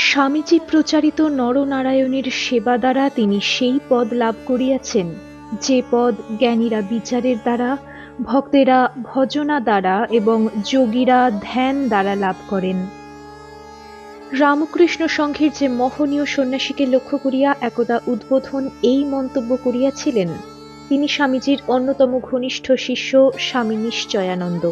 স্বামীজী প্রচারিত নরনারায়ণের সেবা দ্বারা তিনি সেই পদ লাভ করিয়াছেন, যে পদ জ্ঞানীরা বিচারের দ্বারা, ভক্তেরা ভজনা দ্বারা এবং যোগীরা ধ্যান দ্বারা লাভ করেন। রামকৃষ্ণ সংঘের যে মহনীয় সন্ন্যাসীকে লক্ষ্য করিয়া একদা উদ্বোধন এই মন্তব্য করিয়াছিলেন, তিনি স্বামীজীর অন্যতম ঘনিষ্ঠ শিষ্য স্বামী নিশ্চয়ানন্দ।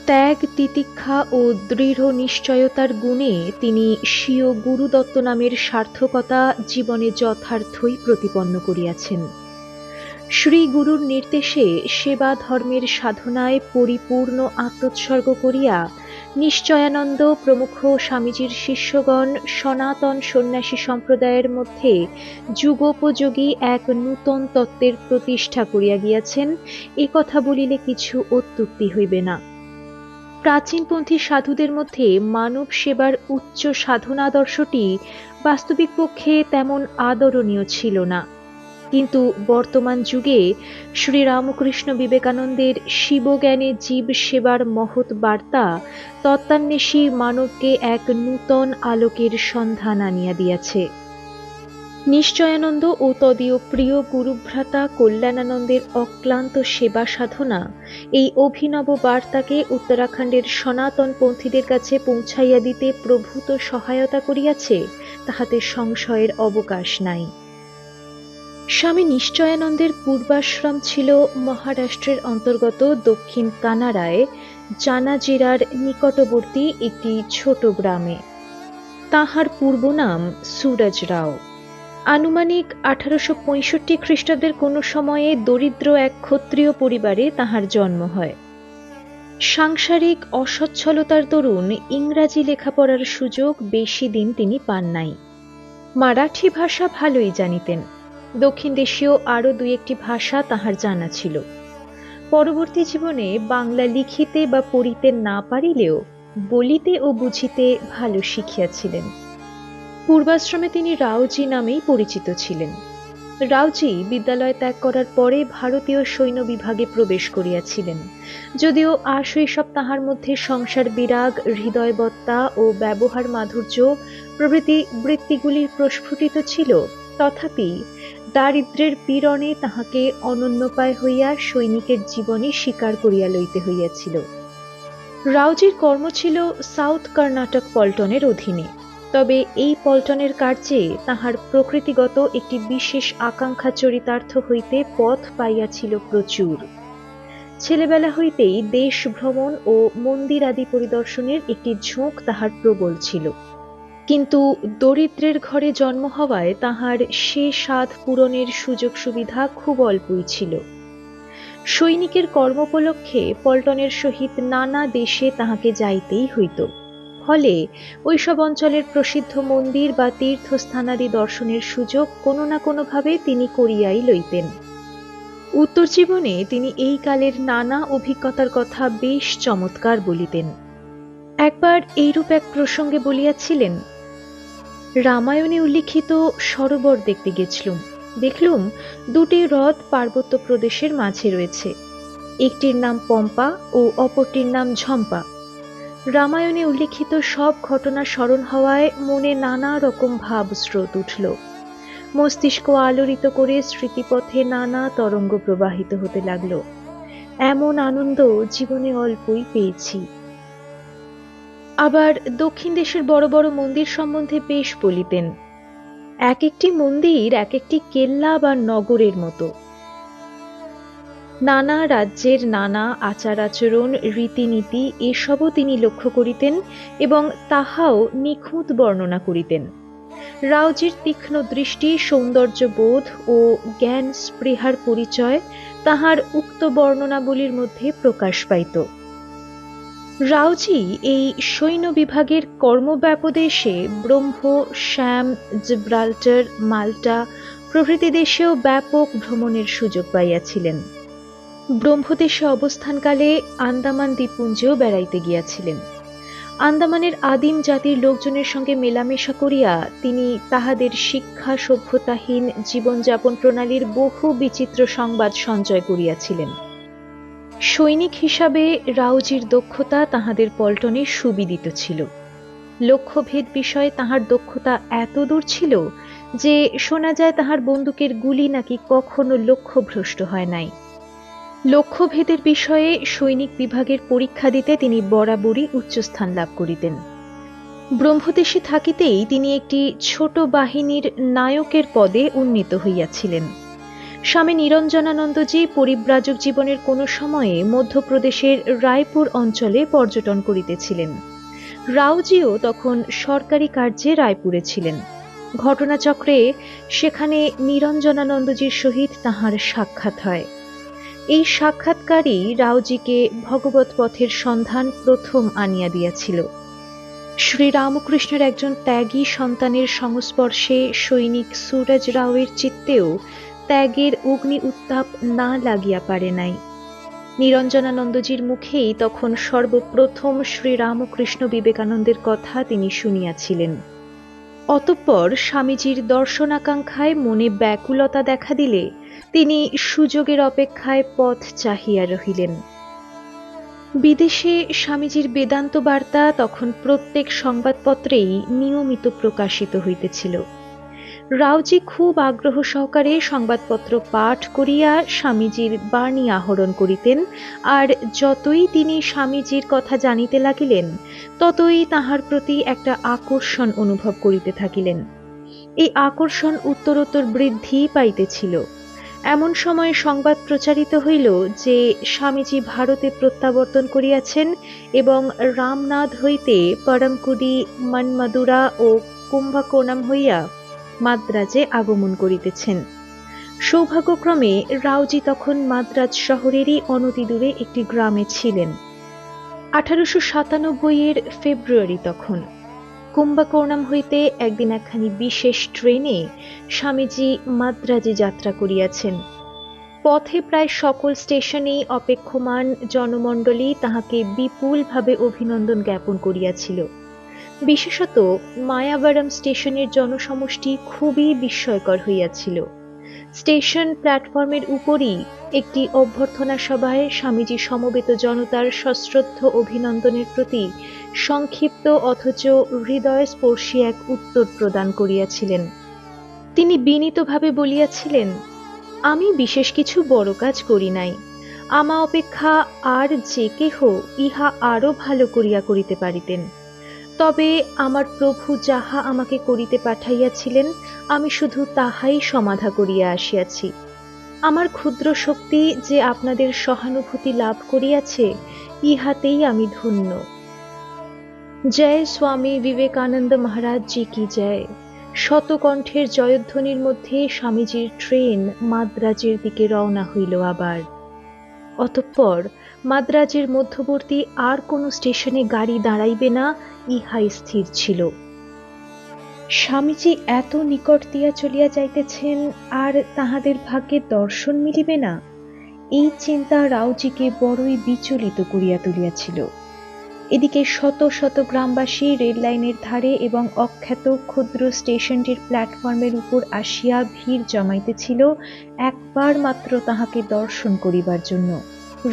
ত্যাগ, তিতিক্ষা ও দৃঢ় নিশ্চয়তার গুণে তিনি স্বীয় গুরুদত্ত নামের সার্থকতা জীবনে যথার্থই প্রতিপন্ন করিয়াছেন। শ্রী গুরুর নির্দেশে সেবা ধর্মের সাধনায় পরিপূর্ণ আত্মোৎসর্গ করিয়া নিশ্চয়ানন্দ প্রমুখ স্বামীজীর শিষ্যগণ সনাতন সন্ন্যাসী সম্প্রদায়ের মধ্যে যুগোপযোগী এক নূতন তত্ত্বের প্রতিষ্ঠা করিয়া গিয়াছেন, এ কথা বলিলে কিছু অত্যুক্তি হইবে না। প্রাচীনপন্থী সাধুদের মধ্যে মানব সেবার উচ্চ সাধনাদর্শটি বাস্তবিক পক্ষে তেমন আদরণীয় ছিল না, কিন্তু বর্তমান যুগে শ্রীরামকৃষ্ণ বিবেকানন্দের শিবজ্ঞানে জীব সেবার মহৎ বার্তা তত্ত্বান্বেষী মানবকে এক নূতন আলোকের সন্ধান আনিয়া দিয়াছে। নিশ্চয়ানন্দ ও তদীয় প্রিয় গুরুভ্রাতা কল্যাণানন্দের অক্লান্ত সেবা সাধনা এই অভিনব বার্তাকে উত্তরাখণ্ডের সনাতন পন্থীদের কাছে পৌঁছাইয়া দিতে প্রভূত সহায়তা করিয়াছে, তাহাতে সংশয়ের অবকাশ নাই। স্বামী নিশ্চয়ানন্দের পূর্বাশ্রম ছিল মহারাষ্ট্রের অন্তর্গত দক্ষিণ কানাড়ায় জানাজিরার নিকটবর্তী একটি ছোট গ্রামে। তাহার পূর্ব নাম সুরজরাও। আনুমানিক 1865 খ্রিস্টাব্দের কোন সময়ে দরিদ্র এক ক্ষত্রিয় পরিবারে তাহার জন্ম হয়। সাংসারিক অসচ্ছলতার দরুন ইংরাজি লেখাপড়ার সুযোগ বেশি দিন তিনি পান নাই। মারাঠি ভাষা ভালোই জানিতেন, দক্ষিণ দেশীয় আরও দুই একটি ভাষা তাহার জানা ছিল। পরবর্তী জীবনে বাংলা লিখিতে বা পড়িতে না পারিলেও বলিতে ও বুঝিতে ভালো শিখিয়াছিলেন। পূর্বাশ্রমে তিনি রাওজি নামেই পরিচিত ছিলেন। রাওজি বিদ্যালয় ত্যাগ করার পরে ভারতীয় সৈন্য বিভাগে প্রবেশ করিয়াছিলেন। যদিও আশৈশব তাহার মধ্যে সংসার বিরাগ, হৃদয়বত্তা ও ব্যবহার মাধুর্য প্রভৃতি বৃত্তিগুলির প্রস্ফুটিত ছিল, তথাপি দারিদ্র্যের পীড়নে তাহাকে অনন্যোপায় হইয়া সৈনিকের জীবনে স্বীকার করিয়া লইতে হইয়াছিল। রাওজির কর্ম ছিল সাউথ কর্ণাটক পল্টনের অধীনে, তবে এই পল্টনের কার্যে তাহার প্রকৃতিগত একটি বিশেষ আকাঙ্ক্ষা চরিতার্থ হইতে পথ পাইয়াছিল প্রচুর। ছেলেবেলা হইতেই দেশ ভ্রমণ ও মন্দির আদি পরিদর্শনের একটি ঝোঁক তাহার প্রবল ছিল, কিন্তু দরিদ্রের ঘরে জন্ম হওয়ায় তাহার সে সাধ পূরণের সুযোগ সুবিধা খুব অল্পই ছিল। সৈনিকের কর্মোপলক্ষে পল্টনের সহিত নানা দেশে তাহাকে যাইতেই হইত, ফলে ওইসব অঞ্চলের প্রসিদ্ধ মন্দির বা তীর্থস্থানাদি দর্শনের সুযোগ কোনো না কোনোভাবে তিনি করিয়াই লইতেন। উত্তর জীবনে তিনি এই কালের নানা অভিজ্ঞতার কথা বেশ চমৎকার বলিতেন। একবার এইরূপ এক প্রসঙ্গে বলিয়াছিলেন, রামায়ণে উল্লিখিত সরোবর দেখতে গেছিলুম, দেখলুম দুটি হ্রদ পার্বত্য প্রদেশের মাঝে রয়েছে, একটির নাম পম্পা ও অপরটির নাম ঝম্পা। রামায়ণে উল্লিখিত সব ঘটনা স্মরণ হওয়ায় মনে নানা রকম ভাব স্রোত উঠল, মস্তিষ্ক আলোড়িত করে স্মৃতিপথে নানা তরঙ্গ প্রবাহিত হতে লাগলো। এমন আনন্দ জীবনে অল্পই পেয়েছি। আবার দক্ষিণ দেশের বড় বড় মন্দির সম্বন্ধে বেশ বলিতেন। এক একটি মন্দির এক একটি কেল্লা বা নগরের মতো। নানা রাজ্যের নানা আচার আচরণ, রীতিনীতি এসবও তিনি লক্ষ্য করিতেন এবং তাহাও নিখুঁত বর্ণনা করিতেন। রাওজির তীক্ষ্ণ দৃষ্টি, সৌন্দর্যবোধ ও জ্ঞান স্পৃহার পরিচয় তাহার উক্ত বর্ণনাবলীর মধ্যে প্রকাশ পাইত। রাওজি এই সৈন্য বিভাগের কর্মব্যাপদেশে ব্রহ্ম, শ্যাম, জিব্রাল্টার, মাল্টা প্রভৃতি দেশেও ব্যাপক ভ্রমণের সুযোগ পাইয়াছিলেন। ব্রহ্মদেশে অবস্থানকালে আন্দামান দ্বীপপুঞ্জেও বেড়াইতে গিয়াছিলেন। আন্দামানের আদিম জাতির লোকজনের সঙ্গে মেলামেশা করিয়া তিনি তাহাদের শিক্ষা সভ্যতাহীন জীবনযাপন প্রণালীর বহু বিচিত্র সংবাদ সঞ্চয় করিয়াছিলেন। সৈনিক হিসাবে রাওজির দক্ষতা তাহাদের পল্টনে সুবিদিত ছিল। লক্ষ্যভেদ বিষয়ে তাহার দক্ষতা এত দূর ছিল যে শোনা যায় তাহার বন্দুকের গুলি নাকি কখনো লক্ষ্যভ্রষ্ট হয় নাই। লক্ষ্যভেদের বিষয়ে সৈনিক বিভাগের পরীক্ষা দিতে তিনি বরাবরই উচ্চস্থান লাভ করিতেন। ব্রহ্মদেশে থাকিতেই তিনি একটি ছোট বাহিনীর নায়কের পদে উন্নীত হইয়াছিলেন। স্বামী নিরঞ্জনানন্দজি পরিব্রাজক জীবনের কোনো সময়ে মধ্যপ্রদেশের রায়পুর অঞ্চলে পর্যটন করিতেছিলেন। রাওজিও তখন সরকারি কার্যে রায়পুরে ছিলেন। ঘটনাচক্রে সেখানে নিরঞ্জনানন্দজির সহিত তাহার সাক্ষাৎ হয়। এই সাক্ষাৎকারই রাওজিকে ভগবৎ পথের সন্ধান প্রথম আনিয়া দিয়াছিল। শ্রীরামকৃষ্ণের একজন ত্যাগী সন্তানের সংস্পর্শে সৈনিক সুরজ রাওয়ের চিত্তেও ত্যাগের অগ্নি উত্তাপ না লাগিয়া পারে নাই। নিরঞ্জনানন্দজির মুখেই তখন সর্বপ্রথম শ্রীরামকৃষ্ণ বিবেকানন্দের কথা তিনি শুনিয়াছিলেন। অতঃপর স্বামীজির দর্শনাকাঙ্ক্ষায় মনে ব্যাকুলতা দেখা দিলে তিনি সুযোগের অপেক্ষায় পথ চাহিয়া রহিলেন। বিদেশে স্বামীজির বেদান্ত বার্তা তখন প্রত্যেক সংবাদপত্রেই নিয়মিত প্রকাশিত হইতেছিল। রাওজি খুব আগ্রহ সহকারে সংবাদপত্র পাঠ করিয়া স্বামীজির বাণী আহরণ করিতেন, আর যতই তিনি স্বামীজির কথা জানিতে লাগিলেন ততই তাহার প্রতি একটা আকর্ষণ অনুভব করিতে থাকিলেন। এই আকর্ষণ উত্তরোত্তর বৃদ্ধি পাইতেছিল। এমন সময় সংবাদ প্রচারিত হইল যে স্বামীজি ভারতে প্রত্যাবর্তন করিয়াছেন এবং রামনাথ হইতে পরমকুডি, মনমাদুরা ও কুম্ভকোণাম হইয়া মাদ্রাজে আগমন করিতেছেন। সৌভাগ্যক্রমে রাওজি তখন মাদ্রাজ শহরেরই অনতিদূরে একটি গ্রামে ছিলেন। 1897 ফেব্রুয়ারি তখন। কুম্ভকোণাম হইতে একদিন একখানি বিশেষ ট্রেনে স্বামীজি মাদ্রাজে যাত্রা করিয়াছেন। পথে প্রায় সকল স্টেশনেই অপেক্ষমান জনমণ্ডলী তাহাকে বিপুলভাবে অভিনন্দন জ্ঞাপন করিয়াছিল। বিশেষত মায়াবরম স্টেশনের জনসমষ্টি খুবই বিস্ময়কর হইয়াছিল। স্টেশন প্ল্যাটফর্মের উপরই একটি অভ্যর্থনা সভায় স্বামীজি সমবেত জনতার সশ্রদ্ধ অভিনন্দনের প্রতি সংক্ষিপ্ত অথচ হৃদয়স্পর্শী এক উত্তর প্রদান করিয়াছিলেন। তিনি বিনীতভাবে বলিয়াছিলেন, আমি বিশেষ কিছু বড় কাজ করি নাই, আমা অপেক্ষা আর যে কেহ ইহা আরো ভালো করিয়া করিতে পারিতেন। তবে আমার প্রভু যাহা আমাকে করিতে পাঠাইয়াছিলেন আমি শুধু তাহাই সমাধা করিয়া আসিয়াছি। আমার ক্ষুদ্র শক্তি যে আপনাদের সহানুভূতি লাভ করিয়াছে ইহাতেই আমি ধন্য। জয় স্বামী বিবেকানন্দ মহারাজ জি কি জয়। শতকণ্ঠের জয়ধ্বনির মধ্যে স্বামীজির ট্রেন মাদ্রাজের দিকে রওনা হইল আবার। অতঃপর মাদ্রাজের মধ্যবর্তী আর কোনো স্টেশনে গাড়ি দাঁড়াইবে না ইহাই স্থির ছিল। স্বামীজি এত নিকট দিয়া চলিয়া যাইতেছেন আর তাহাদের ভাগ্যে দর্শন মিলিবে না, এই চিন্তা রাওজিকে বড়ই বিচলিত করিয়া তুলিয়াছিল। এদিকে শত শত গ্রামবাসী রেল লাইনের ধারে এবং অখ্যাত ক্ষুদ্র স্টেশনটির প্ল্যাটফর্মের উপর আসিয়া ভিড় জমাইতেছিল একবার মাত্র তাহাকে দর্শন করিবার জন্য।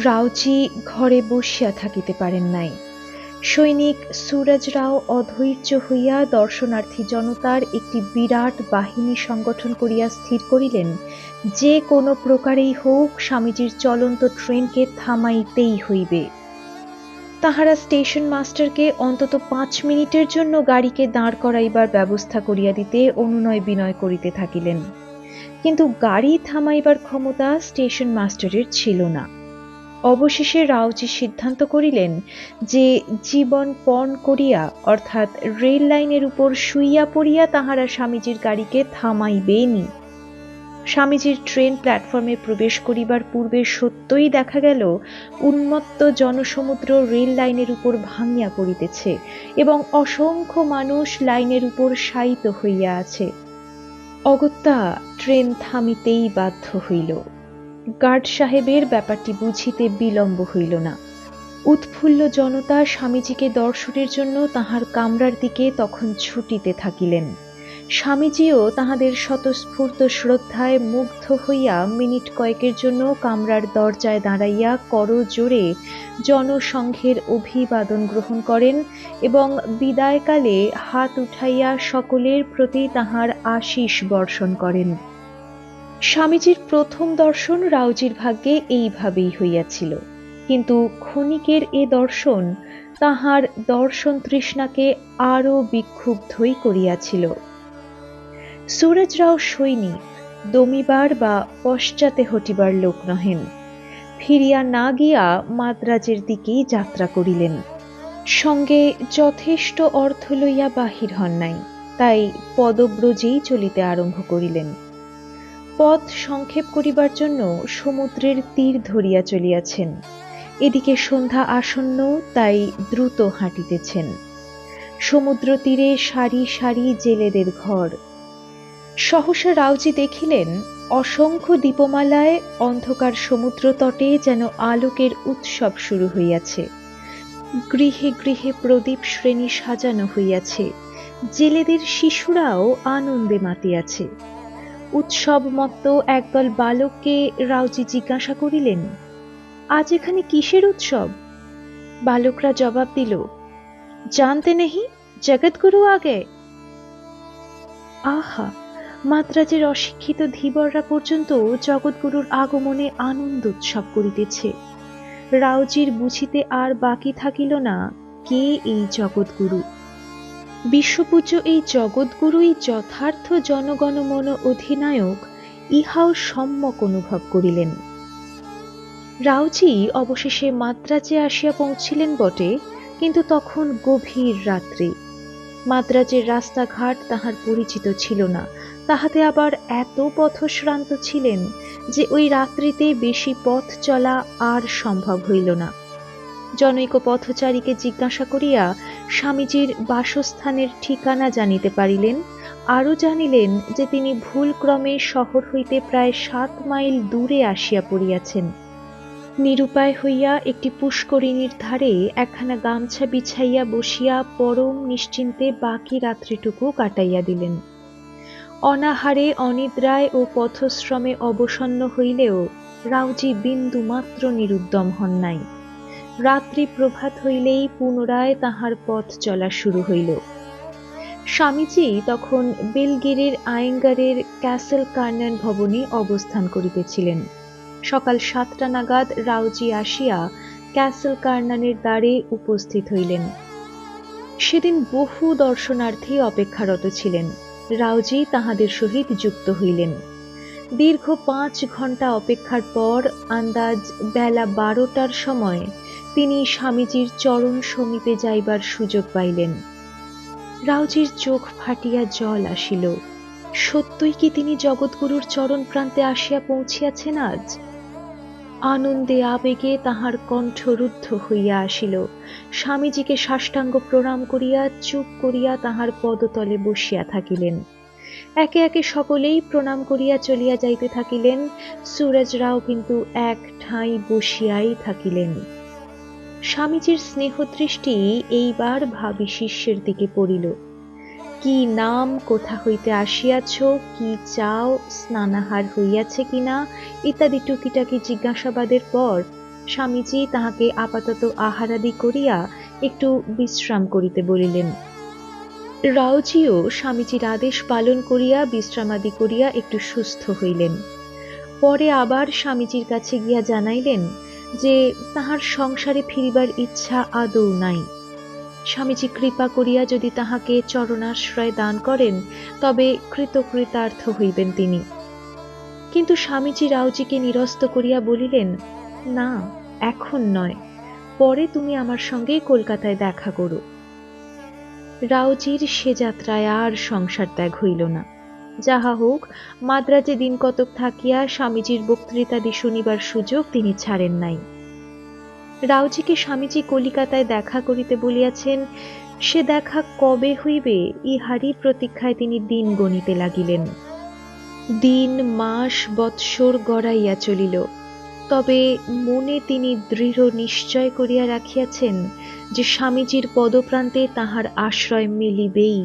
রাওজি ঘরে বসিয়া থাকিতে পারেন নাই। সৈনিক সুরজ রাও অধৈর্য হইয়া দর্শনার্থী জনতার একটি বিরাট বাহিনী সংগঠন করিয়া স্থির করিলেন যে কোনো প্রকারেই হোক স্বামীজির চলন্ত ট্রেনকে থামাইতেই হইবে। তাহারা স্টেশন মাস্টারকে অন্তত 5 মিনিটের জন্য গাড়িকে দাঁড় করাইবার ব্যবস্থা করিয়া দিতে অনুনয় বিনয় করিতে থাকিলেন, কিন্তু গাড়ি থামাইবার ক্ষমতা স্টেশন মাস্টারের ছিল না। অবশেষে রাওজি সিদ্ধান্ত করিলেন যে জীবন পণ করিয়া অর্থাৎ রেল লাইনের উপর শুইয়া পড়িয়া তাহারা স্বামীজির গাড়িকে থামাইবেনি। স্বামীজির ট্রেন প্ল্যাটফর্মে প্রবেশ করিবার পূর্বে সত্যই দেখা গেল উন্মত্ত জনসমুদ্র রেল লাইনের উপর ভাঙিয়া পড়িতেছে এবং অসংখ্য মানুষ লাইনের উপর শায়িত হইয়া আছে। অগত্যা ট্রেন থামিতেই বাধ্য হইল। গার্ড সাহেবের ব্যাপারটি বুঝিতে বিলম্ব হইল না। উৎফুল্ল জনতা স্বামীজিকে দর্শনের জন্য তাহার কামরার দিকে তখন ছুটিতে থাকিলেন। স্বামীজিও তাহাদের স্বতঃস্ফূর্ত শ্রদ্ধায় মুগ্ধ হইয়া মিনিট কয়েকের জন্য কামরার দরজায় দাঁড়াইয়া করজোড়ে জনসংঘের অভিবাদন গ্রহণ করেন এবং বিদায়কালে হাত উঠাইয়া সকলের প্রতি তাহার আশীষ বর্ষণ করেন। স্বামীজির প্রথম দর্শন রাউজির ভাগ্যে এইভাবেই হইয়াছিল, কিন্তু ক্ষণিকের এ দর্শন তাহার দর্শন তৃষ্ণাকে আরো বিক্ষুব্ধই করিয়াছিল। সুরজরাও সৈনিক, দমিবার বা পশ্চাতে হটিবার লোক নহেন। ফিরিয়া না গিয়া মাদ্রাজের দিকেই যাত্রা করিলেন। সঙ্গে যথেষ্ট অর্থ লইয়া বাহির হন নাই, তাই পদব্রজেই চলিতে আরম্ভ করিলেন। পথ সংক্ষেপ করিবার জন্য সমুদ্রের তীর ধরিয়া চলিয়াছেন। এদিকে সন্ধ্যা আসন্ন, তাই দ্রুত হাঁটিতেছেন। সমুদ্র তীরে সারি সারি জেলেদের ঘর। সহসা রাউজি দেখিলেন অসংখ্য দীপমালায় অন্ধকার সমুদ্র তটে যেন আলোকের উৎসব শুরু হইয়াছে। গৃহে গৃহে প্রদীপ শ্রেণী সাজানো হইয়াছে। জেলেদের শিশুরাও আনন্দে মাতিয়াছে। উৎসবমত্ত একদল বালককে রাউজি জিজ্ঞাসা করিলেন, আজ এখানে কিসের উৎসব? বালকরা জবাব দিল, জানতে নেহি, জগৎগুরু আগে। আহা, মাদ্রাজের অশিক্ষিত ধীবররা পর্যন্ত জগৎগুরুর আগমনে আনন্দ উৎসব করিতেছে। রাউজির বুঝিতে আর বাকি থাকিল না কে এই জগৎগুরু। বিশ্বপূজ্য এই জগৎগুরুই যথার্থ জনগণমন অধিনায়ক, ইহাও সম্যক অনুভব করিলেন। রাউজি অবশেষে মাদ্রাজে আসিয়া পৌঁছিলেন বটে, কিন্তু তখন গভীর রাত্রি। মাদ্রাজের রাস্তাঘাট তাহার পরিচিত ছিল না, তাহাতে আবার এত পথশ্রান্ত ছিলেন যে ওই রাত্রিতে বেশি পথ চলা আর সম্ভব হইল না। জনৈক পথচারীকে জিজ্ঞাসা করিয়া স্বামীজির বাসস্থানের ঠিকানা জানিতে পারিলেন। আরও জানিলেন যে তিনি ভুলক্রমে শহর হইতে প্রায় 7 মাইল দূরে আসিয়া পড়িয়াছেন। নিরুপায় হইয়া একটি পুষ্করিণীর ধারে একখানা গামছা বিছাইয়া বসিয়া পরম নিশ্চিন্তে বাকি রাত্রিটুকু কাটাইয়া দিলেন। অনাহারে, অনিদ্রায় ও পথশ্রমে অবসন্ন হইলেও রাউজি বিন্দু মাত্র নিরুদ্যম হন নাই। রাত্রি প্রভাত হইলেই পুনরায় তাহার পথ চলা শুরু হইল। স্বামীজি তখন বেলগিরির আয়েঙ্গারের ক্যাসেল কার্নান ভবনে অবস্থান করিতেছিলেন। সকাল 7টা নাগাদ রাউজি আসিয়া ক্যাসেল কার্নানের দ্বারে উপস্থিত হইলেন। সেদিন বহু দর্শনার্থী অপেক্ষারত ছিলেন। রাউজি তাহাদের সহিত যুক্ত হইলেন। দীর্ঘ 5 ঘণ্টা অপেক্ষার পর আন্দাজ বেলা 12টার সময় তিনি স্বামীজির চরণ সমীপে যাইবার সুযোগ পাইলেন। রাউজির চোখ ফাটিয়া জল আসিল। সত্যই কি তিনি জগৎগুরুর চরণ প্রান্তে আসিয়া পৌঁছিয়াছেন আজ? আনন্দে আবেগে তাহার কণ্ঠ রুদ্ধ হইয়া আসিল। স্বামীজিকে সাষ্টাঙ্গ প্রণাম করিয়া চুপ করিয়া তাহার পদতলে বসিয়া থাকিলেন। একে একে সকলেই প্রণাম করিয়া চলিয়া যাইতে থাকিলেন। সুরজরাও কিন্তু এক ঠাঁই বসিয়াই থাকিলেন। স্বামীজির স্নেহদৃষ্টি এইবার ভাবী শিষ্যের দিকে পড়িল। কি নাম, কোথা হইতে আসিয়াছ, কি চাও, স্নানাহার হইয়াছে কিনা ইত্যাদি টুকিটাকি জিজ্ঞাসাবাদের পর স্বামীজি তাহাকে আপাতত আহারাদি করিয়া একটু বিশ্রাম করিতে বলিলেন। রাউজিও স্বামীজির আদেশ পালন করিয়া বিশ্রামাদি করিয়া একটু সুস্থ হইলেন। পরে আবার স্বামীজির কাছে গিয়া জানাইলেন যে তাহার সংসারে ফিরিবার ইচ্ছা আদৌ নাই। স্বামীজি কৃপা করিয়া যদি তাহাকে চরণাশ্রয় দান করেন তবে কৃতকৃতার্থ হইবেন তিনি। কিন্তু স্বামীজি রাউজিকে নিরস্ত করিয়া বলিলেন, না, এখন নয়, পরে তুমি আমার সঙ্গে কলকাতায় দেখা করো। রাউজির সে যাত্রায় আর সংসার ত্যাগ হইল না। যাহা হোক, মাদ্রাজে দিন কতক থাকিয়া স্বামীজির বক্তৃতাদি শুনিবার সুযোগ তিনি ছাড়েন নাই। রাউজিকে স্বামীজি কলিকাতায় দেখা করিতে বলিয়াছেন, সে দেখা কবে হইবে ইহারই প্রতীক্ষায় তিনি দিন গণিতে লাগিলেন। দিন, মাস, বৎসর গড়াইয়া চলিল, তবে মনে তিনি দৃঢ় নিশ্চয় করিয়া রাখিয়াছেন যে স্বামীজির পদপ্রান্তে তাহার আশ্রয় মিলিবেই।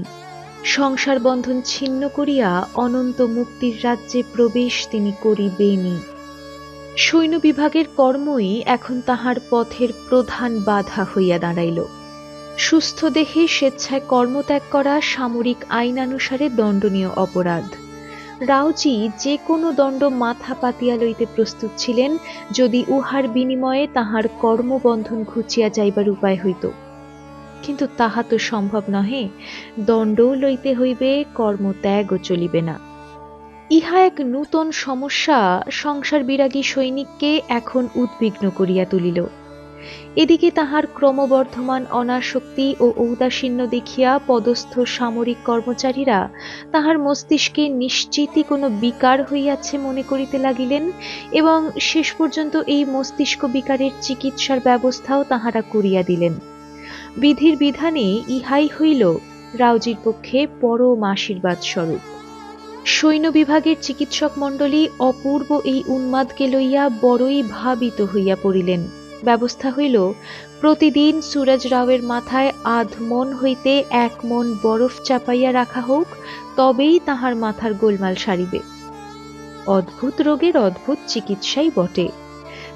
সংসার বন্ধন ছিন্ন করিয়া অনন্ত মুক্তির রাজ্যে প্রবেশ তিনি করিবেনই। সৈন্য বিভাগের কর্মই এখন তাহার পথের প্রধান বাধা হইয়া দাঁড়াইল। সুস্থ দেহে স্বেচ্ছায় কর্মত্যাগ করা সামরিক আইনানুসারে দণ্ডনীয় অপরাধ। রাওজি যে কোনো দণ্ড মাথা পাতিয়া লইতে প্রস্তুত ছিলেন, যদি উহার বিনিময়ে তাহার কর্মবন্ধন ঘুচিয়া যাইবার উপায় হইত। কিন্তু তাহা তো সম্ভব নহে। দণ্ডও লইতে হইবে, কর্মত্যাগও চলিবে না। ইহা এক নূতন সমস্যা সংসার বিরাগী সৈনিককে এখন উদ্বিগ্ন করিয়া তুলিল। এদিকে তাহার ক্রমবর্ধমান অনাসক্তি ও ঔদাসীন্য দেখিয়া পদস্থ সামরিক কর্মচারীরা তাহার মস্তিষ্কে নিশ্চিতই কোনো বিকার হইয়াছে মনে করিতে লাগিলেন, এবং শেষ পর্যন্ত এই মস্তিষ্ক বিকারের চিকিৎসার ব্যবস্থাও তাহারা করিয়া দিলেন। বিধির বিধানে ইহাই হইল রাওজির পক্ষে পরম আশীর্বাদ স্বরূপ। সৈন্য বিভাগের চিকিৎসক মণ্ডলী অপূর্ব এই উন্মাদকে লইয়া বড়ই ভাবিত হইয়া পড়িলেন। ব্যবস্থা হইল, প্রতিদিন সুরজ রাওয়ের মাথায় আধ মন হইতে 1 মন বরফ চাপাইয়া রাখা হোক, তবেই তাহার মাথার গোলমাল সারিবে। অদ্ভুত রোগের অদ্ভুত চিকিৎসাই বটে।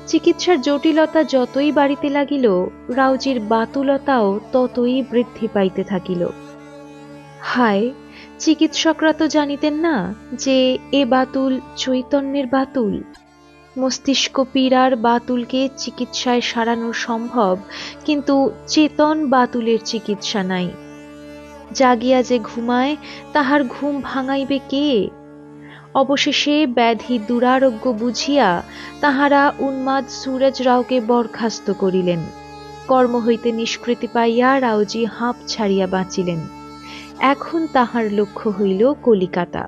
চিকিৎসার জটিলতা যতই বাড়িতে লাগিল, রাওজির বাতুলতাও ততই বৃদ্ধি পাইতে থাকিল। হায়, চিকিৎসকরা তো জানিতেন না যে এ বাতুল চৈতন্যের বাতুল। মস্তিষ্ক পীড়ার বাতুলকে চিকিৎসায় সারানো সম্ভব, কিন্তু চেতন বাতুলের চিকিৎসা নাই। জাগিয়া যে ঘুমায়, তাহার ঘুম ভাঙাইবে কে? অবশেষে ব্যাধি দুরারোগ্য বুঝিয়া তাহারা উন্মাদ সুরজ রাওকে বরখাস্ত করিলেন। কর্ম হইতে নিষ্কৃতি পাইয়া রাওজি হাঁপ ছাড়িয়া বাঁচিলেন। এখন তাহার লক্ষ্য হইল কলিকাতা।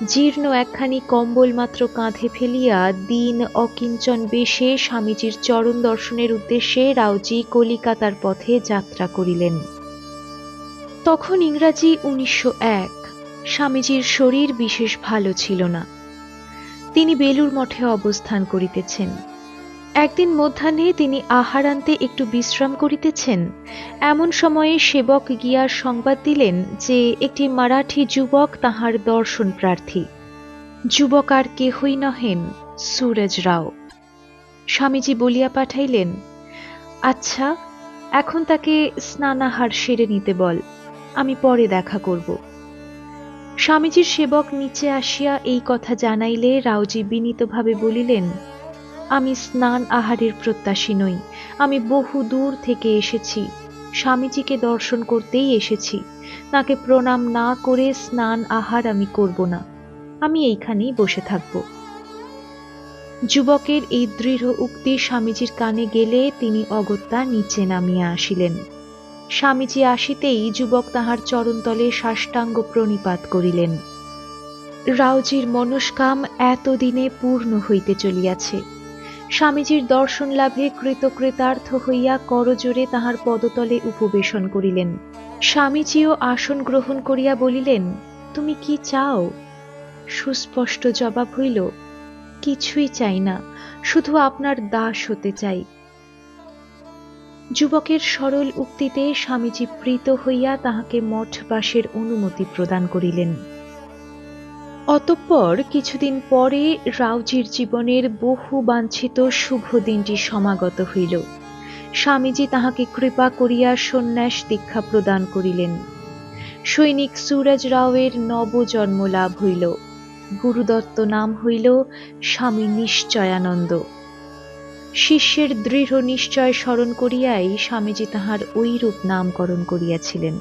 জীর্ণ একখানি কম্বল মাত্র কাঁধে ফেলিয়া দিন অকিঞ্চন বেশে স্বামীজির চরণ দর্শনের উদ্দেশ্যে রাওজি কলিকাতার পথে যাত্রা করিলেন। তখন ইংরাজি 1901। স্বামীজির শরীর বিশেষ ভালো ছিল না। তিনি বেলুর মঠে অবস্থান করিতেছেন। একদিন মধ্যাহ্নে তিনি আহার আনতে একটু বিশ্রাম করিতেছেন। এমন সময়ে সেবক গিয়া সংবাদ দিলেন যে একটি মারাঠি যুবক তাহার দর্শন প্রার্থী। যুবক আর কেহই নহেন, সুরজ রাও। স্বামীজি বলিয়া পাঠাইলেন, আচ্ছা, এখন তাকে স্নানাহার সেরে নিতে বল, আমি পরে দেখা করব। স্বামীজির সেবক নিচে আসিয়া এই কথা জানাইলে রাওজি বিনীতভাবে বলিলেন, আমি স্নান আহারের প্রত্যাশী নই। আমি বহু দূর থেকে এসেছি, স্বামীজিকে দর্শন করতেই এসেছি। তাকে প্রণাম না করে স্নান আহার আমি করব না। আমি এইখানেই বসে থাকব। যুবকের এই দৃঢ় উক্তি স্বামীজির কানে গেলে তিনি অগত্যা নিচে নামিয়া আসিলেন। স্বামীজি আসিতেই যুবক তাহার চরণতলে সাষ্টাঙ্গ প্রণিপাত করিলেন। রাওজির মনস্কাম এতদিনে পূর্ণ হইতে চলিয়াছে। স্বামীজির দর্শন লাভে কৃতকৃতার্থ হইয়া করজোড়ে তাহার পদতলে উপবেশন করিলেন। স্বামীজিও আসন গ্রহণ করিয়া বলিলেন, তুমি কি চাও? সুস্পষ্ট জবাব হইল, কিছুই চাই না, শুধু আপনার দাস হতে চাই। যুবকের সরল উক্তিতে স্বামীজি প্রীত হইয়া তাহাকে মঠবাসের অনুমতি প্রদান করিলেন। অতঃপর কিছুদিন পরে রাওজির জীবনের বহু বাঞ্ছিত শুভ দিনটি সমাগত হইল। স্বামীজি তাহাকে কৃপা করিয়া সন্ন্যাস দীক্ষা প্রদান করিলেন। সৈনিক সুরজ রাওয়ের নবজন্ম লাভ হইল। গুরুদত্ত নাম হইল স্বামী নিশ্চয়ানন্দ। শিষ্যের দৃঢ় নিশ্চয় স্মরণ করিয়াই স্বামীজি তাহার ঐরূপ নামকরণ করিয়াছিলেন।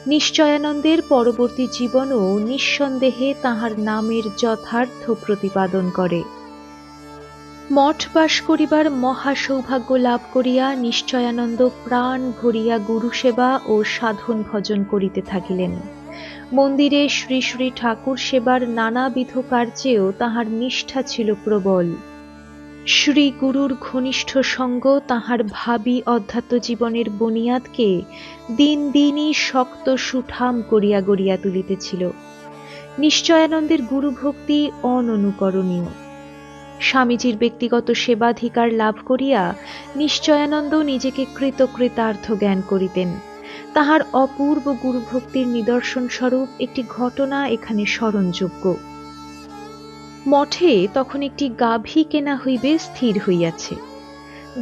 নিশ্চয়ানন্দের পরবর্তী জীবনও নিঃসন্দেহে তাহার নামের যথার্থ প্রতিপাদন করে। মঠ বাস করিবার মহা সৌভাগ্য লাভ করিয়া নিশ্চয়ানন্দ প্রাণ ভরিয়া গুরুসেবা ও সাধন ভজন করিতে থাকিলেন। মন্দিরে শ্রী শ্রী ঠাকুর সেবার নানাবিধ কার্যেও তাহার নিষ্ঠা ছিল প্রবল। শ্রী গুরুর ঘনিষ্ঠ সঙ্গ তাহার ভাবী অধ্যাত্ম জীবনের বুনিয়াদকে দিন দিনই শক্ত সুঠাম করিয়া গড়িয়া তুলিতেছিল। নিশ্চয়ানন্দের গুরুভক্তি অননুকরণীয়। স্বামীজির ব্যক্তিগত সেবাধিকার লাভ করিয়া নিশ্চয়ানন্দ নিজেকে কৃতকৃতার্থ জ্ঞান করিতেন। তাহার অপূর্ব গুরুভক্তির নিদর্শন স্বরূপ একটি ঘটনা এখানে স্মরণযোগ্য। মঠে তখন একটি গাভী কেনা হইবে স্থির হইয়াছে।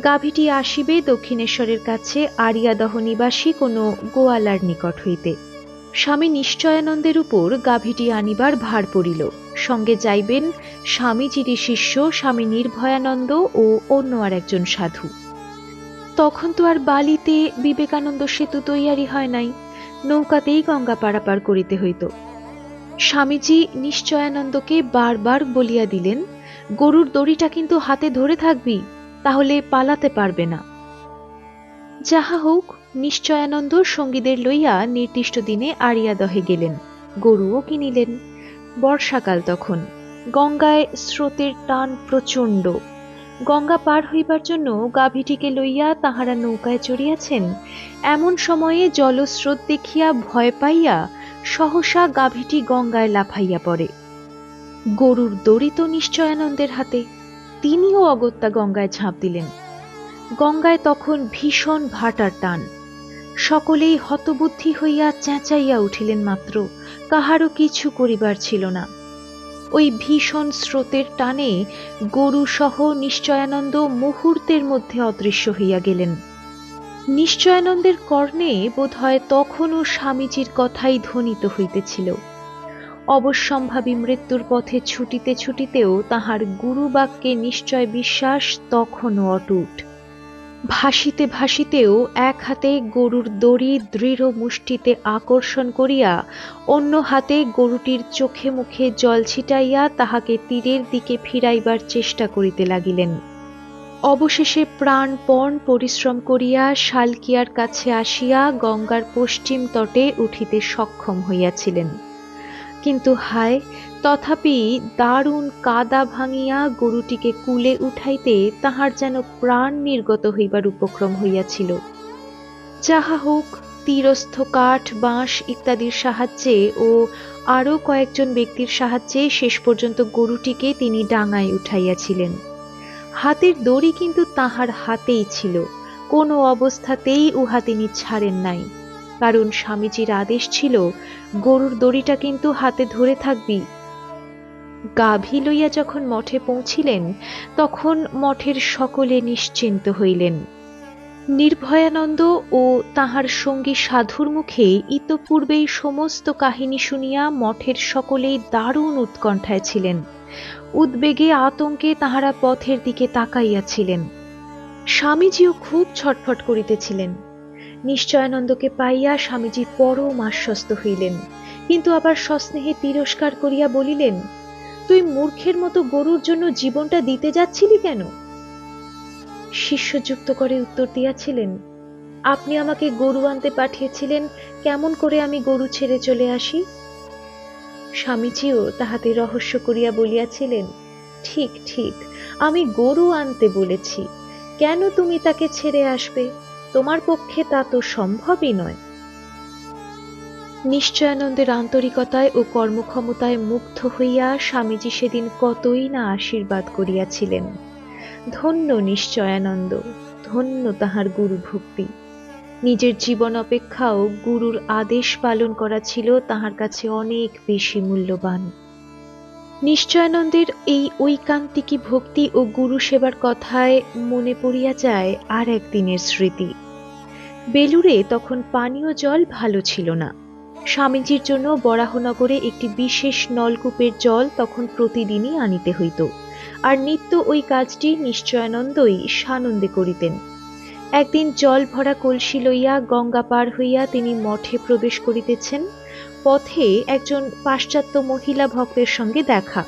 গাভীটি আসিবে দক্ষিণেশ্বরের কাছে আড়িয়াদহ নিবাসী কোনো গোয়ালার নিকট হইতে। স্বামী নিশ্চয়ানন্দের উপর গাভীটি আনিবার ভার পড়িল। সঙ্গে যাইবেন স্বামীজির শিষ্য স্বামী নির্ভয়ানন্দ ও অন্য আর একজন সাধু। তখন তো আর বালিতে বিবেকানন্দ সেতু তৈয়ারি হয় নাই, নৌকাতেই গঙ্গা পারাপার করিতে হইত। স্বামীজি নিশ্চয়ানন্দকে বারবার বলিয়া দিলেন, গরুর দড়িটা কিন্তু হাতে ধরে থাকবি, তাহলে পালাতে পারবে না। যাহা হোক, নিশ্চয়ানন্দ সঙ্গীদের লইয়া নির্দিষ্ট দিনে আড়িয়াদহে গেলেন, গরুও কিনিলেন। বর্ষাকাল তখন, গঙ্গায় স্রোতের টান প্রচণ্ড। গঙ্গা পার হইবার জন্য গাভীটিকে লইয়া তাহারা নৌকায় চড়িয়াছেন। এমন সময়ে জলস্রোত দেখিয়া ভয় পাইয়া সহসা গাভীটি গঙ্গায় লাফাইয়া পড়ে। গরুর দড়ি তো নিশ্চয়ানন্দের হাতে, তিনিও অগত্যা গঙ্গায় ঝাঁপ দিলেন। গঙ্গায় তখন ভীষণ ভাটার টান। সকলেই হতবুদ্ধি হইয়া চেঁচাইয়া উঠিলেন, মাত্র কাহারও কিছু করিবার ছিল না। ওই ভীষণ স্রোতের টানে গরু সহ নিশ্চয়ানন্দ মুহূর্তের মধ্যে অদৃশ্য হইয়া গেলেন। নিশ্চয়ানন্দের কর্ণে বোধহয় তখনও স্বামীজির কথাই ধ্বনিত হইতেছিল। অবশ্যম্ভাবী মৃত্যুর পথে ছুটিতে ছুটিতেও তাহার গুরুবাক্যে নিশ্চয় বিশ্বাস তখনও অটুট। ভাসিতে ভাসিতেও এক হাতে গরুর দড়ি দৃঢ় মুষ্টিতে আকর্ষণ করিয়া অন্য হাতে গরুটির চোখে মুখে জল ছিটাইয়া তাহাকে তীরের দিকে ফিরাইবার চেষ্টা করিতে লাগিলেন। অবশেষে প্রাণপণ পরিশ্রম করিয়া শালকিয়ার কাছে আসিয়া গঙ্গার পশ্চিম তটে উঠিতে সক্ষম হইয়াছিলেন। কিন্তু হায়, তথাপি দারুণ কাদা ভাঙিয়া গরুটিকে কুলে উঠাইতে তাহার যেন প্রাণ নির্গত হইবার উপক্রম হইয়াছিল। যাহা হোক, তীরস্থ কাঠ, বাঁশ ইত্যাদির সাহায্যে ও আরও কয়েকজন ব্যক্তির সাহায্যে শেষ পর্যন্ত গরুটিকে তিনি ডাঙায় উঠাইয়াছিলেন। হাতের দড়ি কিন্তু তাহার হাতেই ছিল, কোনো অবস্থাতেই উহা তিনি ছাড়েন নাই, কারণ স্বামীজির আদেশ ছিল, গরুর দড়িটা কিন্তু হাতে ধরে থাকবি। গাভী লইয়া যখন মঠে পৌঁছিলেন, তখন মঠের সকলে নিশ্চিন্ত হইলেন। নির্ভয়ানন্দ ও তাহার সঙ্গী সাধুর মুখে ইতপূর্বেই সমস্ত কাহিনী শুনিয়া মঠের সকলেই দারুণ উৎকণ্ঠায় ছিলেন। উদ্বেগে আতঙ্কে তাহারা পথের দিকে তাকাইয়াছিলেন। স্বামীজিও খুব ছটফট করিতেছিলেন। নিশ্চয়ানন্দকে পাইয়া স্বামীজি পরম আশ্বস্ত হইলেন, কিন্তু আবার সস্নেহে তিরস্কার করিয়া বলিলেন, তুই মূর্খের মতো গরুর জন্য জীবনটা দিতে যাচ্ছিলি কেন? শিষ্যযুক্ত করে উত্তর দিয়াছিলেন, আপনি আমাকে গরু আনতে পাঠিয়েছিলেন, কেমন করে আমি গরু ছেড়ে চলে আসি? স্বামীজিও তাহাতে রহস্য করিয়া বলিয়াছিলেন, ঠিক ঠিক, আমি গরু আনতে বলেছি, কেন তুমি তাকে ছেড়ে আসবে? তোমার পক্ষে তা তো সম্ভবই নয়। নিশ্চয়ানন্দের আন্তরিকতায় ও কর্মক্ষমতায় মুগ্ধ হইয়া স্বামীজি সেদিন কতই না আশীর্বাদ করিয়াছিলেন। ধন্য নিশ্চয়ানন্দ, ধন্য তাহার গুরু ভক্তি। নিজের জীবন অপেক্ষাও গুরুর আদেশ পালন করা ছিল তাহার কাছে অনেক বেশি মূল্যবান। নিশ্চয়ানন্দের এই ঐকান্তিকী ভক্তি ও গুরু সেবার কথায় মনে পড়িয়া যায় আর একদিনের স্মৃতি। বেলুড়ে তখন পানীয় জল ভালো ছিল না। স্বামীজির জন্য বরাহনগরে একটি বিশেষ নলকূপের জল তখন প্রতিদিনই আনিতে হইত, আর নিত্য ওই কাজটি নিশ্চয়ানন্দই সানন্দে করিতেন। একদিন জল ভরা কলসি লইয়া গঙ্গা পার হইয়া তিনি মঠে প্রবেশ করিতেছেন। পথে একজন পাশ্চাত্য মহিলা ভক্তের সঙ্গে দেখা।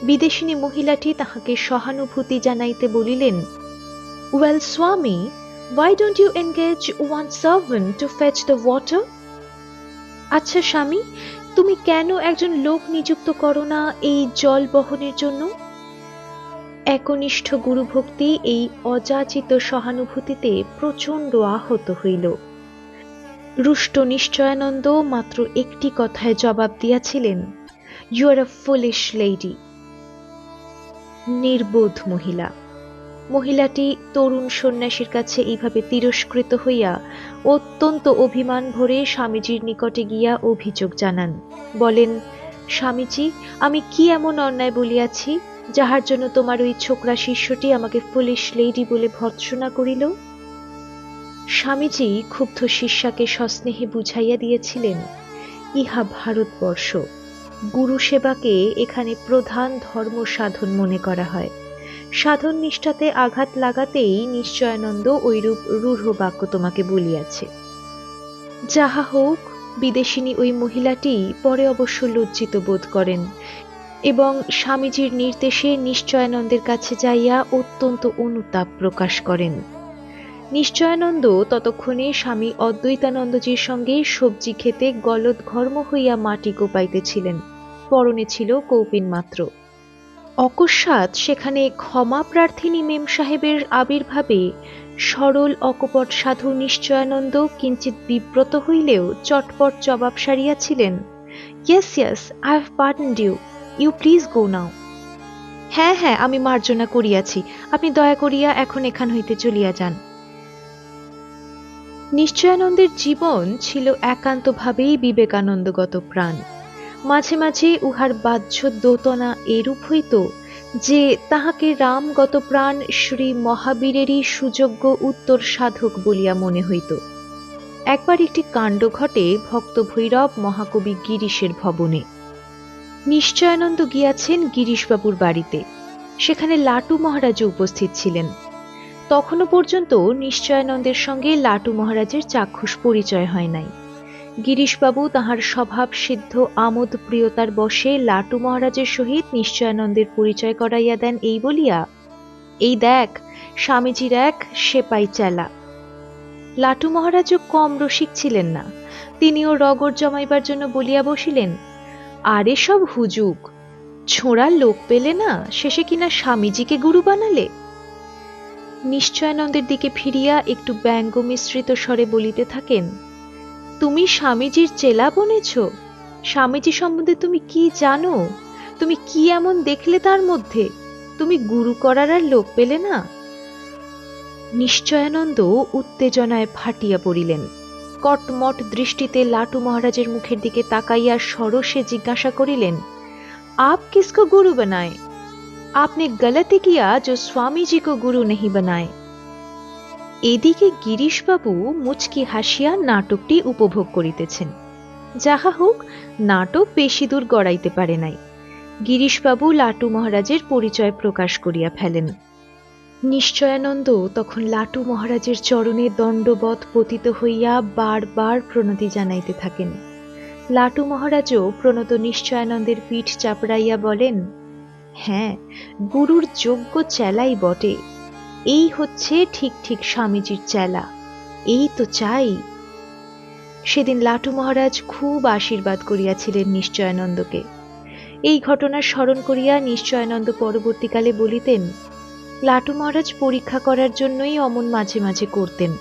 বিদেশিনী মহিলাটি তাহাকে সহানুভূতি জানাইতে বলিলেন, ওয়েল স্বামী, why don't you engage one servant to fetch the water? আচ্ছা স্বামী, তুমি কেন একজন লোক নিযুক্ত করো না এই জল বহনের জন্য? একনিষ্ঠ গুরুভক্তি এই অযাচিত সহানুভূতিতে প্রচণ্ড আহত হইল। রুষ্ট নিশ্চয়ানন্দ মাত্র একটি কথায় জবাব দিয়াছিলেন, you are a foolish lady. নির্বোধ মহিলা। মহিলাটি তরুণ সন্ন্যাসীর কাছে এইভাবে তিরস্কৃত হইয়া অত্যন্ত অভিমান ভরে স্বামীজির নিকটে গিয়া অভিযোগ জানান। বলেন, স্বামীজি, আমি কি এমন অন্যায় বলিয়াছি যাহার জন্য তোমার ওই ছোকরা শিষ্যটি আমাকে ফুলিশ লেডি বলে ভর্ৎসনা করিল? স্বামীজি ক্ষুব্ধ শিষ্যাকে সস্নেহে বুঝাইয়া দিয়েছিলেন, ইহা ভারতবর্ষ, গুরু সেবাকে এখানে প্রধান ধর্ম সাধন মনে করা হয়। সাধন নিষ্ঠাতে আঘাত লাগাতেই নিশ্চয়ানন্দ ঐরূপ রূঢ় বাক্য তোমাকে বলিয়াছে। যাহা হোক, বিদেশিনী ওই মহিলাটি পরে অবশ্য লজ্জিত বোধ করেন এবং স্বামীজির নির্দেশে নিশ্চয়ানন্দের কাছে যাইয়া অত্যন্ত অনুতাপ প্রকাশ করেন। নিশ্চয়ানন্দ ততক্ষণে স্বামী অদ্বৈতানন্দজির সঙ্গে সবজি খেতে গলদঘর্ম হইয়া মাটি কোপাইতেছিলেন। পরনে ছিল কৌপিন মাত্র। অকস্মাৎ সেখানে ক্ষমা প্রার্থিনী মেম সাহেবের আবির্ভাবে সরল অকপট সাধু নিশ্চয়ানন্দ কিঞ্চিৎ বিব্রত হইলেও চটপট জবাব সারিয়াছিলেন, yes yes, I have pardoned you, you please go now. হ্যাঁ হ্যাঁ, আমি মার্জনা করিয়াছি, আপনি দয়া করিয়া এখন এখান হইতে চলিয়া যান। নিশ্চয়ানন্দের জীবন ছিল একান্তভাবেই বিবেকানন্দগত প্রাণ। মাঝে মাঝে উহার বাহ্য দোতনা এরূপ হইত যে তাহাকে রামগত প্রাণ শ্রী মহাবীরেরই সুযোগ্য উত্তর সাধক বলিয়া মনে হইত। একবার একটি কাণ্ড ঘটে ভক্ত ভৈরব মহাকবি গিরিশের ভবনে। নিশ্চয়ানন্দ গিয়াছেন গিরিশবাবুর বাড়িতে। সেখানে লাটু মহারাজও উপস্থিত ছিলেন। তখনও পর্যন্ত নিশ্চয়ানন্দের সঙ্গে লাটু মহারাজের চাক্ষুষ পরিচয় হয় নাই। গিরিশবাবু তাহার স্বভাব সিদ্ধ আমোদ প্রিয়তার বশে লাটু মহারাজের সহিত নিশ্চয়ানন্দের পরিচয় করাইয়া দেন এই বলিয়া, এই দেখ, স্বামীজির এক সেপাই চেলা। লাটু মহারাজও কম রসিক ছিলেন না। তিনিও রগর জমাইবার জন্য বলিয়া বসিলেন, আরে সব হুজুক, ছোঁড়া লোক পেলে না, শেষে কিনা স্বামীজিকে গুরু বানালে। নিশ্চয়ানন্দের দিকে ফিরিয়া একটু ব্যঙ্গ মিশ্রিত স্বরে বলিতে থাকেন, তুমি স্বামীজির চেলা বনেছ? স্বামীজি সম্বন্ধে তুমি কি জানো? তুমি কি এমন দেখলে তার মধ্যে? তুমি গুরু করার আর লোক পেলে না? নিশ্চয়ানন্দ উত্তেজনায় ফাটিয়া পড়িলেন। কটমট দৃষ্টিতে লাটু মহারাজের মুখের দিকে তাকাইয়া সরসে জিজ্ঞাসা করিলেন, आप किसको गुरु बनाए? आपने गलती किया जो स्वामी जी को गुरु नहीं बनाए। এদিকে গিরিশবাবু মুচকি হাসিয়া নাটকটি উপভোগ করিতেছেন। যাহা হোক, নাটক বেশি দূর গড়াইতে পারে নাই। গিরিশবাবু লাটু মহারাজের পরিচয় প্রকাশ করিয়া ফেলেন। নিশ্চয়ানন্দ তখন লাটু মহারাজের চরণে দণ্ডবৎ পতিত হইয়া বারবার প্রণতি জানাইতে থাকেন। লাটু মহারাজও প্রণত নিশ্চয়ানন্দের পিঠ চাপড়াইয়া বলেন, হ্যাঁ, গুরুর যোগ্য চেলাই বটে। এই হচ্ছে ঠিক ঠিক স্বামীজির চেলা, এই তো চাই। সেদিন লাটু মহারাজ খুব আশীর্বাদ করিয়াছিলেন নিশ্চয়ানন্দকে। এই ঘটনা স্মরণ করিয়া নিশ্চয়ানন্দ পরবর্তীকালে বলিতেন, লাটু মহারাজ পরীক্ষা করার জন্যই অমন মাঝে মাঝে করতেন।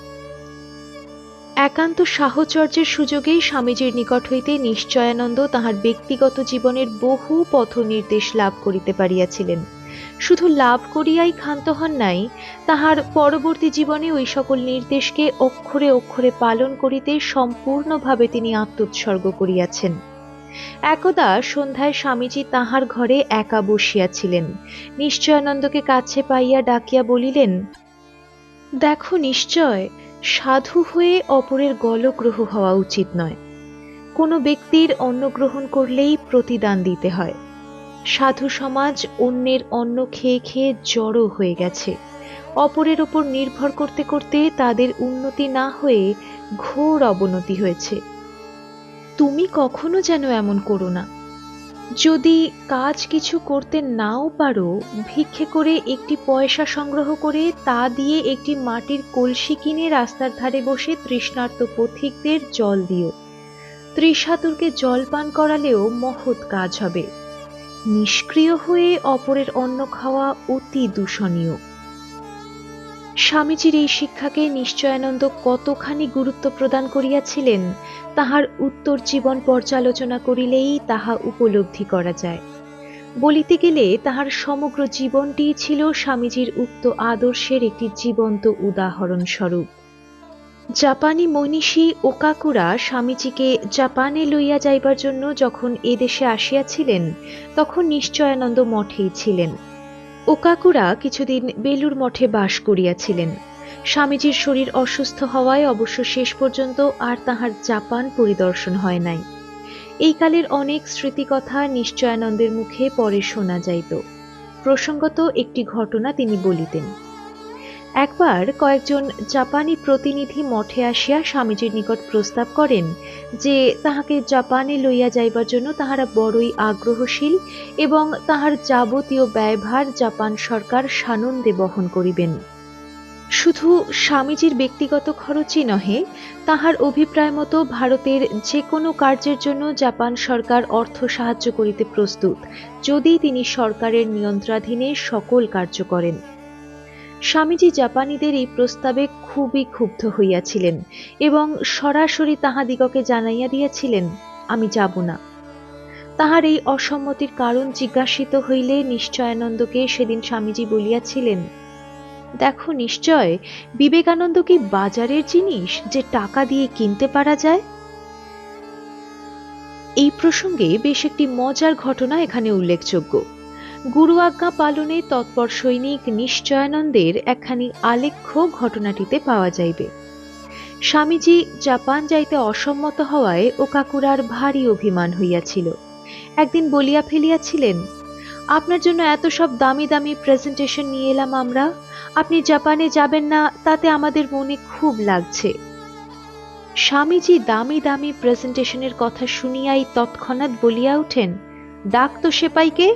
একান্ত সাহচর্যের সুযোগেই স্বামীজির নিকট হইতে নিশ্চয়ানন্দ তাহার ব্যক্তিগত জীবনের বহু পথ নির্দেশ লাভ করিতে পারিয়াছিলেন। শুধু লাভ করিয়াই ক্ষান্ত হন নাই, তাহার পরবর্তী জীবনে ওই সকল নির্দেশকে অক্ষরে অক্ষরে পালন করিতে সম্পূর্ণভাবে তিনি আত্মোৎসর্গ করিয়াছেন। একদা সন্ধ্যায় স্বামীজি তাহার ঘরে একা বসিয়াছিলেন। নিশ্চয়ানন্দকে কাছে পাইয়া ডাকিয়া বলিলেন, দেখো নিশ্চয়, সাধু হয়ে অপরের গলগ্রহ হওয়া উচিত নয়। কোনো ব্যক্তির অন্ন গ্রহণ করলেই প্রতিদান দিতে হয়। সাধু সমাজ অন্যের অন্ন খেয়ে খেয়ে জড়ো হয়ে গেছে। অপরের ওপর নির্ভর করতে করতে তাদের উন্নতি না হয়ে ঘোর অবনতি হয়েছে। তুমি কখনো যেন এমন করো না। যদি কাজ কিছু করতে নাও পারো, ভিক্ষে করে একটি পয়সা সংগ্রহ করে তা দিয়ে একটি মাটির কলসি কিনে রাস্তার ধারে বসে তৃষ্ণার্ত পথিকদের জল দিও। তৃষাতুরকে জল পান করালেও মহৎ কাজ হবে। নিষ্ক্রিয় হয়ে অপরের অন্ন খাওয়া অতি দূষণীয়। স্বামীজির এই শিক্ষাকে নিশ্চয়ানন্দ কতখানি গুরুত্ব প্রদান করিয়াছিলেন তাহার উত্তর জীবন পর্যালোচনা করিলেই তাহা উপলব্ধি করা যায়। বলিতে গেলে তাহার সমগ্র জীবনটি ছিল স্বামীজির উক্ত আদর্শের একটি জীবন্ত উদাহরণ স্বরূপ। জাপানি মনীষী ওকাকুরা স্বামীজিকে জাপানে লইয়া যাইবার জন্য যখন এদেশে আসিয়াছিলেন, তখন নিশ্চয়ানন্দ মঠেই ছিলেন। ওকাকুরা কিছুদিন বেলুর মঠে বাস করিয়াছিলেন। স্বামীজির শরীর অসুস্থ হওয়ায় অবশ্য শেষ পর্যন্ত আর তাহার জাপান পরিদর্শন হয় নাই। এই কালের অনেক স্মৃতিকথা নিশ্চয়ানন্দের মুখে পরে শোনা যাইত। প্রসঙ্গত একটি ঘটনা তিনি বলিতেন। একবার কয়েকজন জাপানি প্রতিনিধি মঠে আসিয়া স্বামীজির নিকট প্রস্তাব করেন যে তাহাকে জাপানে লইয়া যাইবার জন্য তাহারা বড়ই আগ্রহশীল এবং তাহার যাবতীয় ব্যয়ভার জাপান সরকার সানন্দে বহন করিবেন। শুধু স্বামীজির ব্যক্তিগত খরচই নহে, তাহার অভিপ্রায় মতো ভারতের যে কোনো কার্যের জন্য জাপান সরকার অর্থ সাহায্য করিতে প্রস্তুত, যদি তিনি সরকারের নিয়ন্ত্রণাধীনে সকল কার্য করেন। স্বামীজি জাপানিদের এই প্রস্তাবে খুবই ক্ষুব্ধ হইয়াছিলেন এবং সরাসরি তাহাদিগকে জানাইয়া দিয়াছিলেন, আমি যাব না। তাহার এই অসম্মতির কারণ জিজ্ঞাসিত হইলে নিশ্চয়ানন্দকে সেদিন স্বামীজি বলিয়াছিলেন, দেখো নিশ্চয়, বিবেকানন্দ কি বাজারের জিনিস যে টাকা দিয়ে কিনতে পারা যায়? এই প্রসঙ্গে বেশ একটি মজার ঘটনা এখানে উল্লেখযোগ্য। গুরু আজ্ঞা পালনে তৎপর সৈনিক নিশ্চয়ানন্দের একখানি আলেখ্য ঘটনাটিতে পাওয়া যাইবে। স্বামীজি জাপান যাইতে অসম্মত হওয়ায় ওকাকুরার ভারী অভিমান হইয়াছিল। একদিন বলিয়া ফেলিয়াছিলেন, আপনার জন্য এত সব দামি দামি প্রেজেন্টেশন নিয়ে এলাম আমরা, আপনি জাপানে যাবেন না তাতে আমাদের মনে খুব লাগছে। স্বামীজি দামি দামি প্রেজেন্টেশনের কথা শুনিয়াই তৎক্ষণাৎ বলিয়া ওঠেন, ডাক তো সেপাইকে,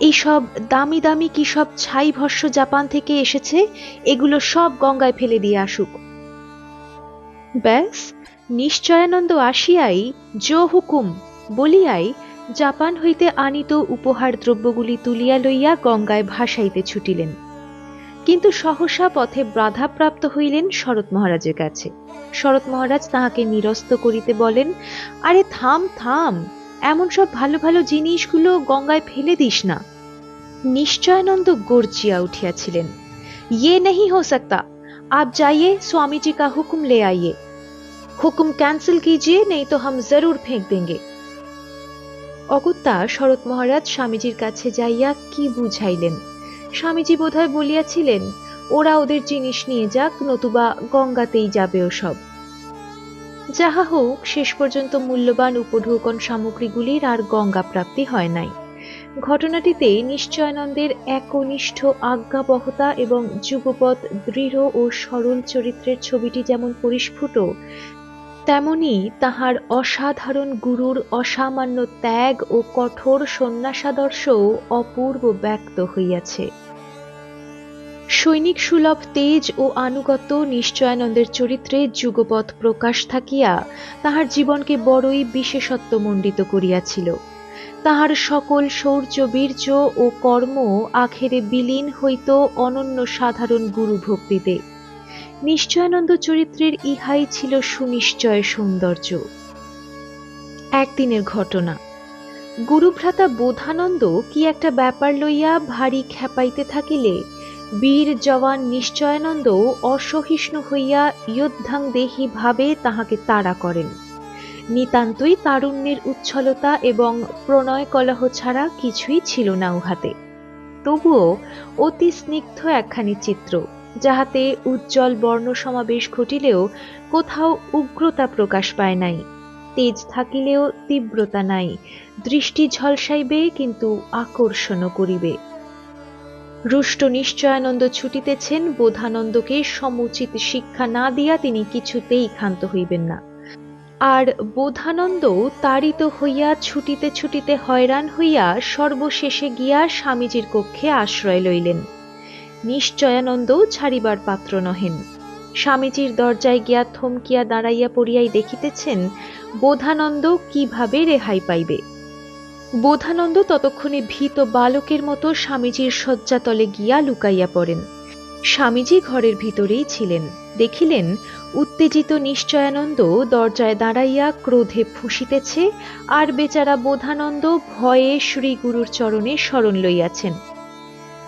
এইসব দামি দামি কি সব ছাই ভস্য জাপান থেকে এসেছে, এগুলো সব গঙ্গায় ফেলে দিয়ে আসুক। ব্যাস, নিশ্চয়ানন্দ আসিয়াই জো হুকুম বলিয়াই জাপান হইতে আনিত উপহার দ্রব্যগুলি তুলিয়া লইয়া গঙ্গায় ভাসাইতে ছুটিলেন। কিন্তু সহসা পথে বাধাপ্রাপ্ত হইলেন শরৎ মহারাজের কাছে। শরৎ মহারাজ তাহাকে নিরস্ত করিতে বলেন, আরে থাম থাম, এমন সব ভালো ভালো জিনিসগুলো গঙ্গায় ফেলে দিস না। নিশ্চয়ানন্দ গর্জিয়া উঠিয়াছিলেন, ইয়ে নেহি হো সকতা, আপ যাইয়ে স্বামীজি কা হুকুম লে আইয়ে, হুকুম ক্যান্সেল কিজিয়ে নেই তো হাম জরুর ফেঁক দেঙ্গে। অগত্যা শরৎ মহারাজ স্বামীজির কাছে যাইয়া কি বুঝাইলেন। স্বামীজি বোধহয় বলিয়াছিলেন, ওরা ওদের জিনিস নিয়ে যাক, নতুবা গঙ্গাতেই যাবে ওসব। যাহা হোক, শেষ পর্যন্ত মূল্যবান উপঢৌকন সামগ্রীগুলির আর গঙ্গা প্রাপ্তি হয় নাই। ঘটনাটিতে নিশ্চয়ানন্দের একনিষ্ঠ আজ্ঞাবহতা এবং যুগপৎ দৃঢ় ও সরল চরিত্রের ছবিটি যেমন পরিস্ফুট, তেমনি তাহার অসাধারণ গুরুর অসামান্য ত্যাগ ও কঠোর সন্ন্যাসাদর্শও অপূর্ব ব্যক্ত হইয়াছে। সৈনিক সুলভ তেজ ও আনুগত্য নিশ্চয়ানন্দের চরিত্রে যুগপৎ প্রকাশ থাকিয়া তাহার জীবনকে বড়ই বিশেষত্বমণ্ডিত করিয়াছিল। তাহার সকল শৌর্য বীর্য ও কর্ম আখেরে বিলীন হইত অনন্য সাধারণ গুরু ভক্তিতে। নিশ্চয়ানন্দ চরিত্রের ইহাই ছিল সুনিশ্চয় সৌন্দর্য। একদিনের ঘটনা। গুরুভ্রাতা বোধানন্দ কি একটা ব্যাপার লইয়া ভারী খেপাইতে থাকিলে বীর জওয়ান নিশ্চয়ানন্দ অসহিষ্ণু হইয়া যোদ্ধাং দেহি ভাবে তাহাকে তাড়া করেন। নিতান্তই তারুণ্যের উচ্ছলতা এবং প্রণয় কলহ ছাড়া কিছুই ছিল না উহাতে। তবুও অতি স্নিগ্ধ একখানি চিত্র, যাহাতে উজ্জ্বল বর্ণ সমাবেশ ঘটিলেও কোথাও উগ্রতা প্রকাশ পায় নাই, তেজ থাকিলেও তীব্রতা নাই, দৃষ্টি ঝলসাইবে কিন্তু আকর্ষণ করিবে। রুষ্ট নিশ্চয়ানন্দ ছুটিতেছেন, বোধানন্দকে সমুচিত শিক্ষা না দিয়া তিনি কিছুতেই ক্ষান্ত হইবেন না। আর বোধানন্দ তাড়িত হইয়া ছুটিতে ছুটিতে হয়রান হইয়া সর্বশেষে গিয়া স্বামীজির কক্ষে আশ্রয় লইলেন। নিশ্চয়ানন্দ ছাড়িবার পাত্র নহেন। স্বামীজির দরজায় গিয়া থমকিয়া দাঁড়াইয়া পড়িয়াই দেখিতেছেন বোধানন্দ কিভাবে রেহাই পাইবে। বোধানন্দ ততক্ষণে ভীত বালকের মতো স্বামীজির শয্যাতলে গিয়া লুকাইয়া পড়েন। স্বামীজি ঘরের ভিতরেই ছিলেন। দেখিলেন উত্তেজিত নিশ্চয়ানন্দ দরজায় দাঁড়াইয়া ক্রোধে ফুঁসিতেছে, আর বেচারা বোধানন্দ ভয়ে শ্রীগুরুর চরণে শরণ লইয়াছেন।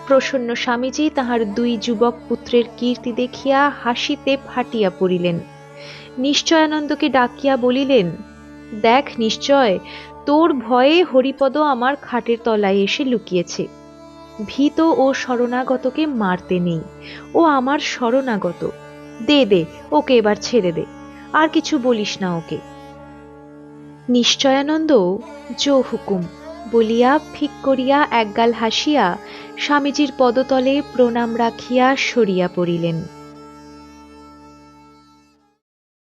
প্রসন্ন স্বামীজি তাহার দুই যুবক পুত্রের কীর্তি দেখিয়া হাসিতে ফাটিয়া পড়িলেন। নিশ্চয়ানন্দকে ডাকিয়া বলিলেন, দেখ নিশ্চয়, তোর ভয়ে হরিপদ আমার খাটের তলায় এসে লুকিয়েছে। ভীত ও শরণাগতকে মারতে নেই, ও আমার শরণাগত। দে দে, ওকে এবার ছেড়ে দে, আর কিছু বলিস না ওকে। নিশ্চয়ানন্দ জো হুকুম বলিয়া ফিক করিয়া একগাল হাসিয়া স্বামীজির পদতলে প্রণাম রাখিয়া সরিয়া পড়িলেন।